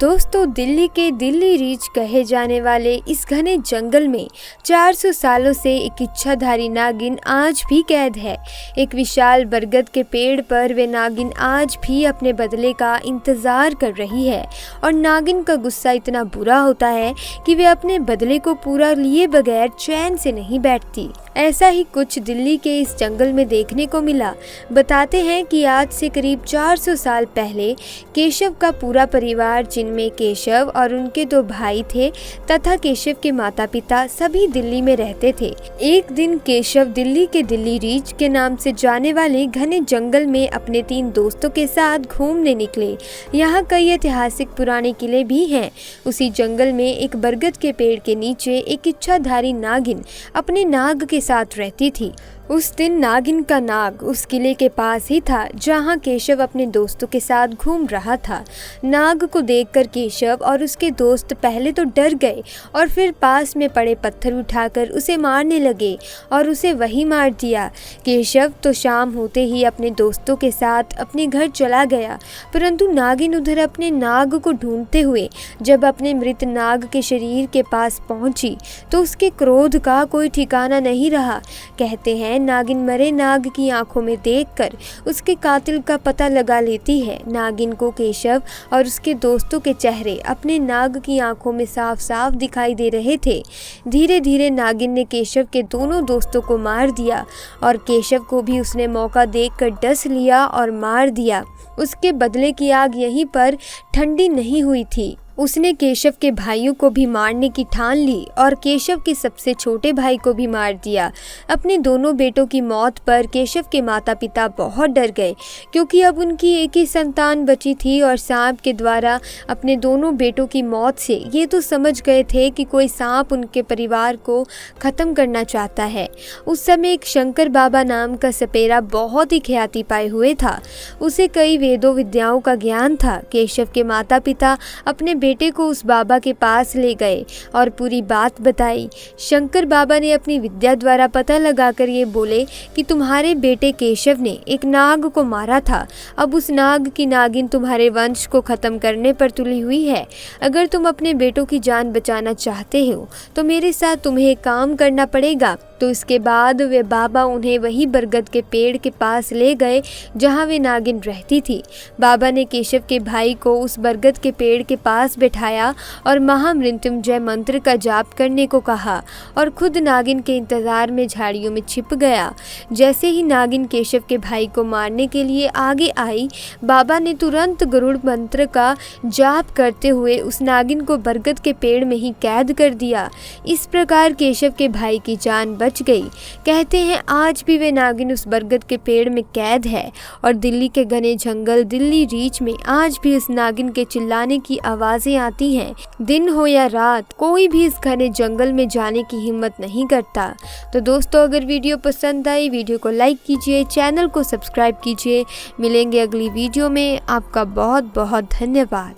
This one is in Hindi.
दोस्तों, दिल्ली के दिल्ली रीच कहे जाने वाले इस घने जंगल में 400 सालों से एक इच्छाधारी नागिन आज भी कैद है। एक विशाल बरगद के पेड़ पर वे नागिन आज भी अपने बदले का इंतजार कर रही है और नागिन का गुस्सा इतना बुरा होता है कि वे अपने बदले को पूरा लिए बगैर चैन से नहीं बैठती। ऐसा ही कुछ दिल्ली के इस जंगल में देखने को मिला। बताते हैं कि आज से करीब 400 साल पहले केशव का पूरा परिवार, जिनमें केशव और उनके 2 भाई थे तथा केशव के माता पिता, सभी दिल्ली में रहते थे। एक दिन केशव दिल्ली के दिल्ली रीच के नाम से जाने वाले घने जंगल में अपने 3 दोस्तों के साथ घूमने निकले। यहाँ कई ऐतिहासिक पुराने किले भी हैं। उसी जंगल में एक बरगद के पेड़ के नीचे एक इच्छाधारी नागिन अपने नाग के साथ रहती थी। उस दिन नागिन का नाग उस किले के पास ही था जहां केशव अपने दोस्तों के साथ घूम रहा था। नाग को देखकर केशव और उसके दोस्त पहले तो डर गए और फिर पास में पड़े पत्थर उठाकर उसे मारने लगे और उसे वही मार दिया। केशव तो शाम होते ही अपने दोस्तों के साथ अपने घर चला गया, परंतु नागिन उधर अपने नाग को ढूंढते हुए जब अपने मृत नाग के शरीर के पास पहुंची तो उसके क्रोध का कोई ठिकाना नहीं रहा। कहते हैं नागिन मरे नाग की आंखों में देखकर उसके कातिल का पता लगा लेती है। नागिन को केशव और उसके दोस्तों के चेहरे अपने नाग की आंखों में साफ साफ दिखाई दे रहे थे। धीरे धीरे नागिन ने केशव के दोनों दोस्तों को मार दिया और केशव को भी उसने मौका देखकर डस लिया और मार दिया। उसके बदले की आग यहीं पर ठंडी नहीं हुई थी। उसने केशव के भाइयों को भी मारने की ठान ली और केशव के सबसे छोटे भाई को भी मार दिया। अपने दोनों बेटों की मौत पर केशव के माता पिता बहुत डर गए, क्योंकि अब उनकी एक ही संतान बची थी और सांप के द्वारा अपने दोनों बेटों की मौत से ये तो समझ गए थे कि कोई सांप उनके परिवार को ख़त्म करना चाहता है। उस समय एक शंकर बाबा नाम का सपेरा बहुत ही ख्याति पाए हुए था। उसे कई वेदों विद्याओं का ज्ञान था। केशव के माता पिता अपने बेटे को उस बाबा के पास ले गए और पूरी बात बताई। शंकर बाबा ने अपनी विद्या द्वारा पता लगाकर ये बोले कि तुम्हारे बेटे केशव ने एक नाग को मारा था। अब उस नाग की नागिन तुम्हारे वंश को खत्म करने पर तुली हुई है। अगर तुम अपने बेटों की जान बचाना चाहते हो तो मेरे साथ तुम्हें एक काम करना पड़ेगा। तो इसके बाद वे बाबा उन्हें वही बरगद के पेड़ के पास ले गए जहाँ वे नागिन रहती थी। बाबा ने केशव के भाई को उस बरगद के पेड़ के पास बैठाया और महामृत्युंजय मंत्र का जाप करने को कहा और खुद नागिन के इंतजार में झाड़ियों में छिप गया। जैसे ही नागिन केशव के भाई को मारने के लिए आगे आई, बाबा ने तुरंत गरुड़ मंत्र का जाप करते हुए उस नागिन को बरगद के पेड़ में ही कैद कर दिया। इस प्रकार केशव के भाई की जान बच गई। कहते हैं आज भी वे नागिन उस बरगद के पेड़ में कैद है और दिल्ली के घने जंगल दिल्ली रीच में आज भी उस नागिन के चिल्लाने की आवाजें आती हैं। दिन हो या रात, कोई भी इस घने जंगल में जाने की हिम्मत नहीं करता। तो दोस्तों, अगर वीडियो पसंद आई, वीडियो को लाइक कीजिए, चैनल को सब्सक्राइब कीजिए। मिलेंगे अगली वीडियो में। आपका बहुत बहुत धन्यवाद।